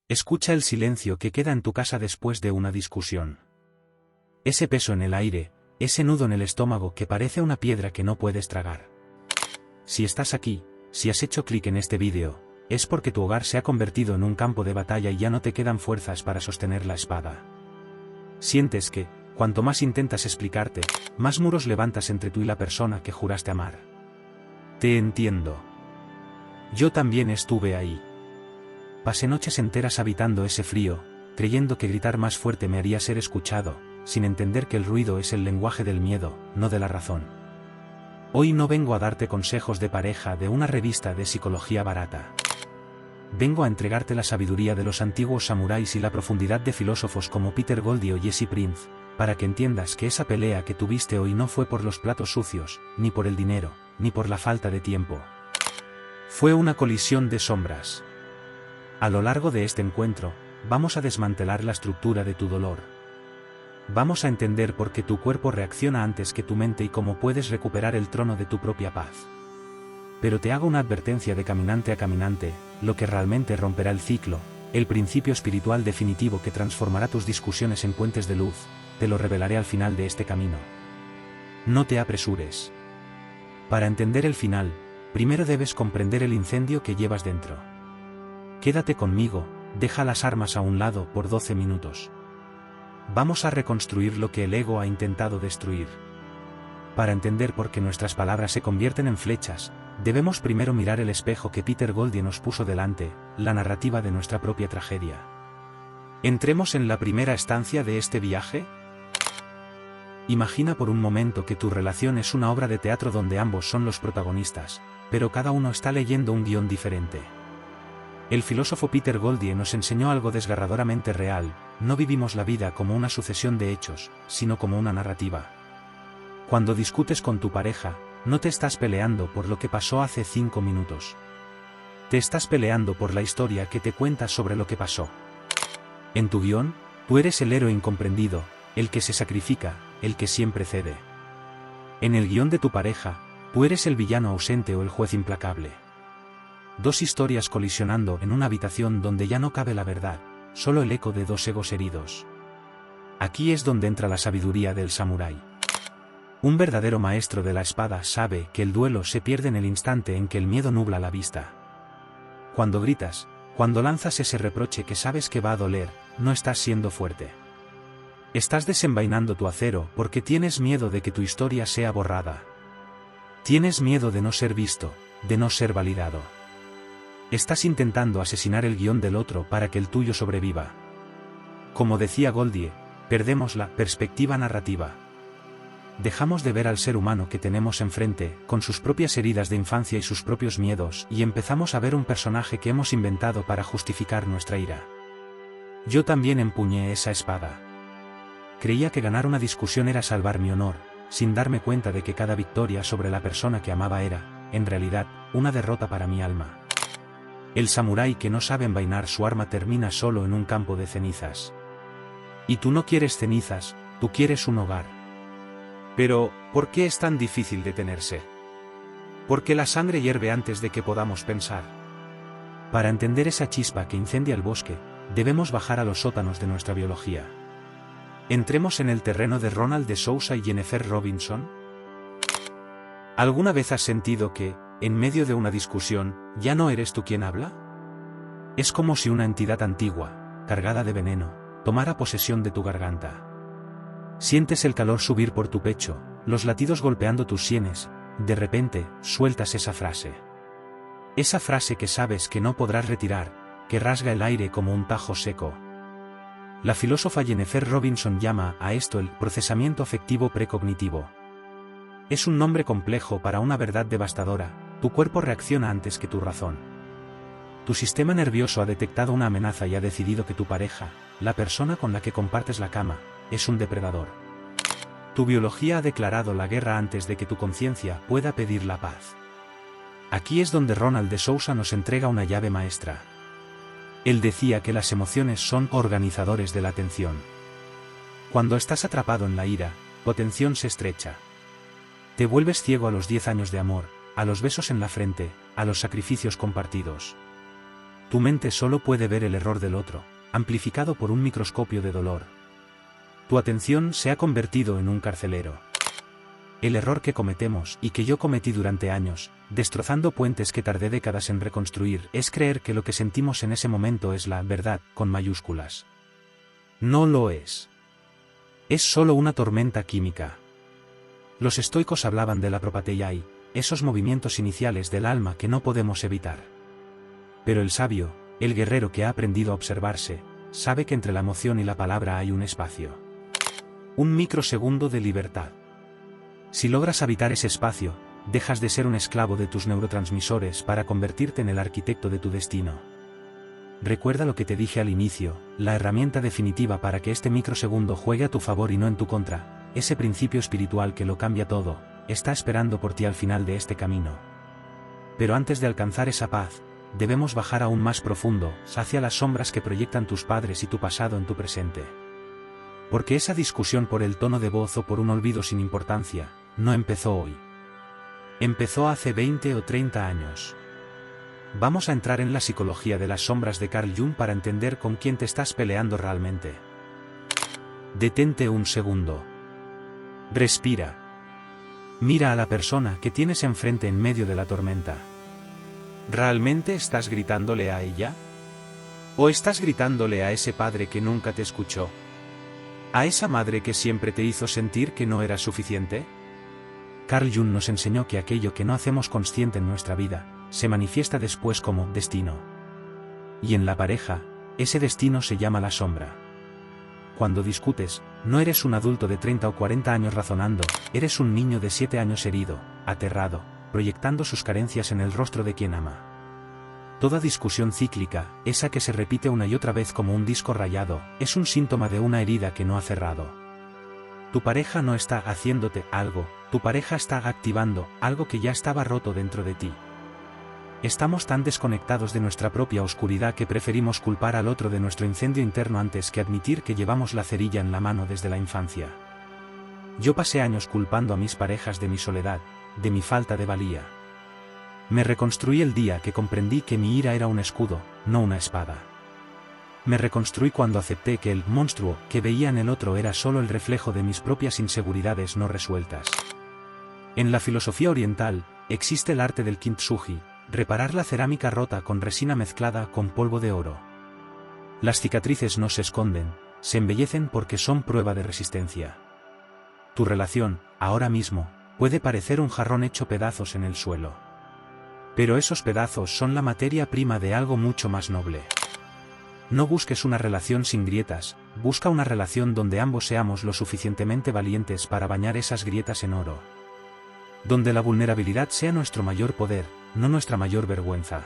Escucha el silencio que queda en tu casa después de una discusión. Ese peso en el aire, ese nudo en el estómago que parece una piedra que no puedes tragar. Si estás aquí, si has hecho clic en este vídeo, es porque tu hogar se ha convertido en un campo de batalla y ya no te quedan fuerzas para sostener la espada. Sientes que, cuanto más intentas explicarte, más muros levantas entre tú y la persona que juraste amar. Te entiendo. Yo también estuve ahí. Pasé noches enteras habitando ese frío, creyendo que gritar más fuerte me haría ser escuchado, sin entender que el ruido es el lenguaje del miedo, no de la razón. Hoy no vengo a darte consejos de pareja de una revista de psicología barata. Vengo a entregarte la sabiduría de los antiguos samuráis y la profundidad de filósofos como Peter Goldie o Jesse Prince, para que entiendas que esa pelea que tuviste hoy no fue por los platos sucios, ni por el dinero, ni por la falta de tiempo. Fue una colisión de sombras. A lo largo de este encuentro, vamos a desmantelar la estructura de tu dolor. Vamos a entender por qué tu cuerpo reacciona antes que tu mente y cómo puedes recuperar el trono de tu propia paz. Pero te hago una advertencia de caminante a caminante, lo que realmente romperá el ciclo, el principio espiritual definitivo que transformará tus discusiones en puentes de luz, te lo revelaré al final de este camino. No te apresures. Para entender el final, primero debes comprender el incendio que llevas dentro. Quédate conmigo, deja las armas a un lado por 12 minutos. Vamos a reconstruir lo que el ego ha intentado destruir. Para entender por qué nuestras palabras se convierten en flechas, debemos primero mirar el espejo que Peter Goldie nos puso delante, la narrativa de nuestra propia tragedia. ¿Entremos en la primera estancia de este viaje? Imagina por un momento que tu relación es una obra de teatro donde ambos son los protagonistas, pero cada uno está leyendo un guión diferente. El filósofo Peter Goldie nos enseñó algo desgarradoramente real: no vivimos la vida como una sucesión de hechos, sino como una narrativa. Cuando discutes con tu pareja, no te estás peleando por lo que pasó hace 5 minutos. Te estás peleando por la historia que te cuentas sobre lo que pasó. En tu guión, tú eres el héroe incomprendido, el que se sacrifica, el que siempre cede. En el guión de tu pareja, tú eres el villano ausente o el juez implacable. Dos historias colisionando en una habitación donde ya no cabe la verdad, solo el eco de dos egos heridos. Aquí es donde entra la sabiduría del samurái. Un verdadero maestro de la espada sabe que el duelo se pierde en el instante en que el miedo nubla la vista. Cuando gritas, cuando lanzas ese reproche que sabes que va a doler, no estás siendo fuerte. Estás desenvainando tu acero porque tienes miedo de que tu historia sea borrada. Tienes miedo de no ser visto, de no ser validado. Estás intentando asesinar el guión del otro para que el tuyo sobreviva. Como decía Goldie, perdemos la perspectiva narrativa. Dejamos de ver al ser humano que tenemos enfrente, con sus propias heridas de infancia y sus propios miedos, y empezamos a ver un personaje que hemos inventado para justificar nuestra ira. Yo también empuñé esa espada. Creía que ganar una discusión era salvar mi honor, sin darme cuenta de que cada victoria sobre la persona que amaba era, en realidad, una derrota para mi alma. El samurái que no sabe envainar su arma termina solo en un campo de cenizas. Y tú no quieres cenizas, tú quieres un hogar. Pero, ¿por qué es tan difícil detenerse? Porque la sangre hierve antes de que podamos pensar. Para entender esa chispa que incendia el bosque, debemos bajar a los sótanos de nuestra biología. Entremos en el terreno de Ronald de Sousa y Jennifer Robinson. ¿Alguna vez has sentido que, en medio de una discusión, ya no eres tú quien habla? Es como si una entidad antigua, cargada de veneno, tomara posesión de tu garganta. Sientes el calor subir por tu pecho, los latidos golpeando tus sienes, de repente, sueltas esa frase. Esa frase que sabes que no podrás retirar, que rasga el aire como un tajo seco. La filósofa Jennifer Robinson llama a esto el procesamiento afectivo precognitivo. Es un nombre complejo para una verdad devastadora: tu cuerpo reacciona antes que tu razón. Tu sistema nervioso ha detectado una amenaza y ha decidido que tu pareja, la persona con la que compartes la cama, es un depredador. Tu biología ha declarado la guerra antes de que tu conciencia pueda pedir la paz. Aquí es donde Ronald de Sousa nos entrega una llave maestra. Él decía que las emociones son organizadores de la atención. Cuando estás atrapado en la ira, tu atención se estrecha. Te vuelves ciego a los 10 años de amor, a los besos en la frente, a los sacrificios compartidos. Tu mente solo puede ver el error del otro, amplificado por un microscopio de dolor. Tu atención se ha convertido en un carcelero. El error que cometemos, y que yo cometí durante años, destrozando puentes que tardé décadas en reconstruir, es creer que lo que sentimos en ese momento es la verdad, con mayúsculas. No lo es. Es solo una tormenta química. Los estoicos hablaban de la propateiai, esos movimientos iniciales del alma que no podemos evitar. Pero el sabio, el guerrero que ha aprendido a observarse, sabe que entre la emoción y la palabra hay un espacio. Un microsegundo de libertad. Si logras habitar ese espacio, dejas de ser un esclavo de tus neurotransmisores para convertirte en el arquitecto de tu destino. Recuerda lo que te dije al inicio, la herramienta definitiva para que este microsegundo juegue a tu favor y no en tu contra, ese principio espiritual que lo cambia todo, está esperando por ti al final de este camino. Pero antes de alcanzar esa paz, debemos bajar aún más profundo, hacia las sombras que proyectan tus padres y tu pasado en tu presente. Porque esa discusión por el tono de voz o por un olvido sin importancia, no empezó hoy. Empezó hace 20 o 30 años. Vamos a entrar en la psicología de las sombras de Carl Jung para entender con quién te estás peleando realmente. Detente un segundo. Respira. Mira a la persona que tienes enfrente en medio de la tormenta. ¿Realmente estás gritándole a ella? ¿O estás gritándole a ese padre que nunca te escuchó? ¿A esa madre que siempre te hizo sentir que no era suficiente? Carl Jung nos enseñó que aquello que no hacemos consciente en nuestra vida, se manifiesta después como destino. Y en la pareja, ese destino se llama la sombra. Cuando discutes, no eres un adulto de 30 o 40 años razonando, eres un niño de 7 años herido, aterrado, proyectando sus carencias en el rostro de quien ama. Toda discusión cíclica, esa que se repite una y otra vez como un disco rayado, es un síntoma de una herida que no ha cerrado. Tu pareja no está haciéndote algo, tu pareja está activando algo que ya estaba roto dentro de ti. Estamos tan desconectados de nuestra propia oscuridad que preferimos culpar al otro de nuestro incendio interno antes que admitir que llevamos la cerilla en la mano desde la infancia. Yo pasé años culpando a mis parejas de mi soledad, de mi falta de valía. Me reconstruí el día que comprendí que mi ira era un escudo, no una espada. Me reconstruí cuando acepté que el monstruo que veía en el otro era solo el reflejo de mis propias inseguridades no resueltas. En la filosofía oriental, existe el arte del kintsugi, reparar la cerámica rota con resina mezclada con polvo de oro. Las cicatrices no se esconden, se embellecen porque son prueba de resistencia. Tu relación, ahora mismo, puede parecer un jarrón hecho pedazos en el suelo. Pero esos pedazos son la materia prima de algo mucho más noble. No busques una relación sin grietas, busca una relación donde ambos seamos lo suficientemente valientes para bañar esas grietas en oro. Donde la vulnerabilidad sea nuestro mayor poder, no nuestra mayor vergüenza.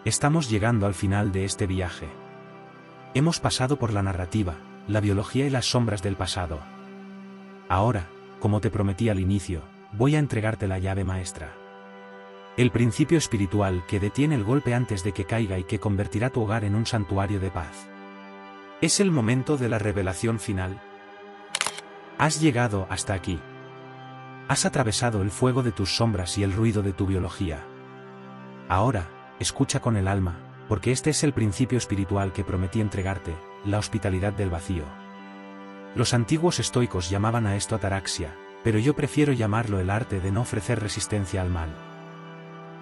Estamos llegando al final de este viaje. Hemos pasado por la narrativa, la biología y las sombras del pasado. Ahora, como te prometí al inicio, voy a entregarte la llave maestra. El principio espiritual que detiene el golpe antes de que caiga y que convertirá tu hogar en un santuario de paz. Es el momento de la revelación final. Has llegado hasta aquí. Has atravesado el fuego de tus sombras y el ruido de tu biología. Ahora, escucha con el alma, porque este es el principio espiritual que prometí entregarte, la hospitalidad del vacío. Los antiguos estoicos llamaban a esto ataraxia, pero yo prefiero llamarlo el arte de no ofrecer resistencia al mal.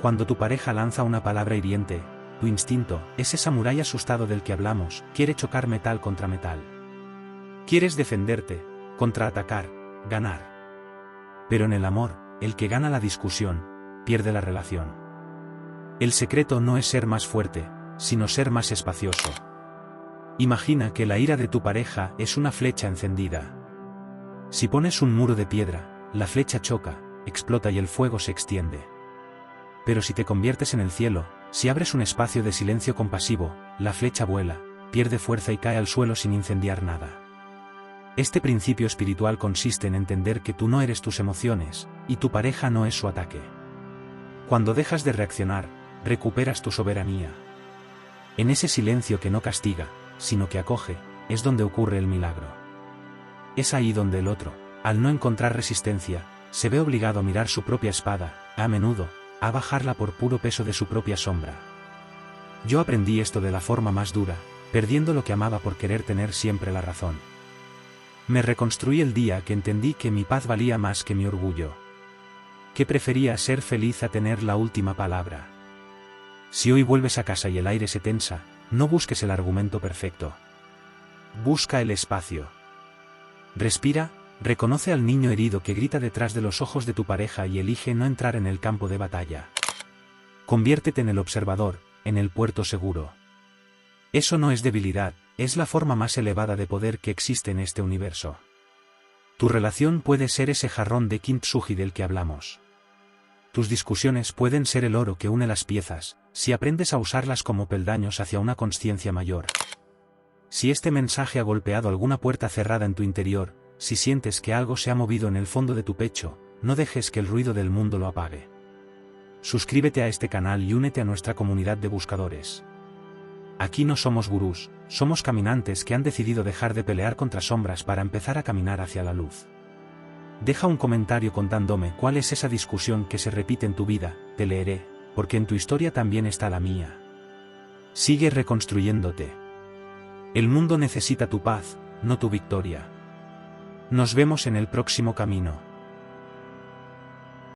Cuando tu pareja lanza una palabra hiriente, tu instinto, ese samurái asustado del que hablamos, quiere chocar metal contra metal. Quieres defenderte, contraatacar, ganar. Pero en el amor, el que gana la discusión, pierde la relación. El secreto no es ser más fuerte, sino ser más espacioso. Imagina que la ira de tu pareja es una flecha encendida. Si pones un muro de piedra, la flecha choca, explota y el fuego se extiende. Pero si te conviertes en el cielo, si abres un espacio de silencio compasivo, la flecha vuela, pierde fuerza y cae al suelo sin incendiar nada. Este principio espiritual consiste en entender que tú no eres tus emociones, y tu pareja no es su ataque. Cuando dejas de reaccionar, recuperas tu soberanía. En ese silencio que no castiga, sino que acoge, es donde ocurre el milagro. Es ahí donde el otro, al no encontrar resistencia, se ve obligado a mirar su propia espada, a menudo, a bajarla por puro peso de su propia sombra. Yo aprendí esto de la forma más dura, perdiendo lo que amaba por querer tener siempre la razón. Me reconstruí el día que entendí que mi paz valía más que mi orgullo. Que prefería ser feliz a tener la última palabra. Si hoy vuelves a casa y el aire se tensa, no busques el argumento perfecto. Busca el espacio. Respira, reconoce al niño herido que grita detrás de los ojos de tu pareja y elige no entrar en el campo de batalla. Conviértete en el observador, en el puerto seguro. Eso no es debilidad, es la forma más elevada de poder que existe en este universo. Tu relación puede ser ese jarrón de kintsugi del que hablamos. Tus discusiones pueden ser el oro que une las piezas, si aprendes a usarlas como peldaños hacia una consciencia mayor. Si este mensaje ha golpeado alguna puerta cerrada en tu interior, si sientes que algo se ha movido en el fondo de tu pecho, no dejes que el ruido del mundo lo apague. Suscríbete a este canal y únete a nuestra comunidad de buscadores. Aquí no somos gurús, somos caminantes que han decidido dejar de pelear contra sombras para empezar a caminar hacia la luz. Deja un comentario contándome cuál es esa discusión que se repite en tu vida, te leeré, porque en tu historia también está la mía. Sigue reconstruyéndote. El mundo necesita tu paz, no tu victoria. Nos vemos en el próximo camino.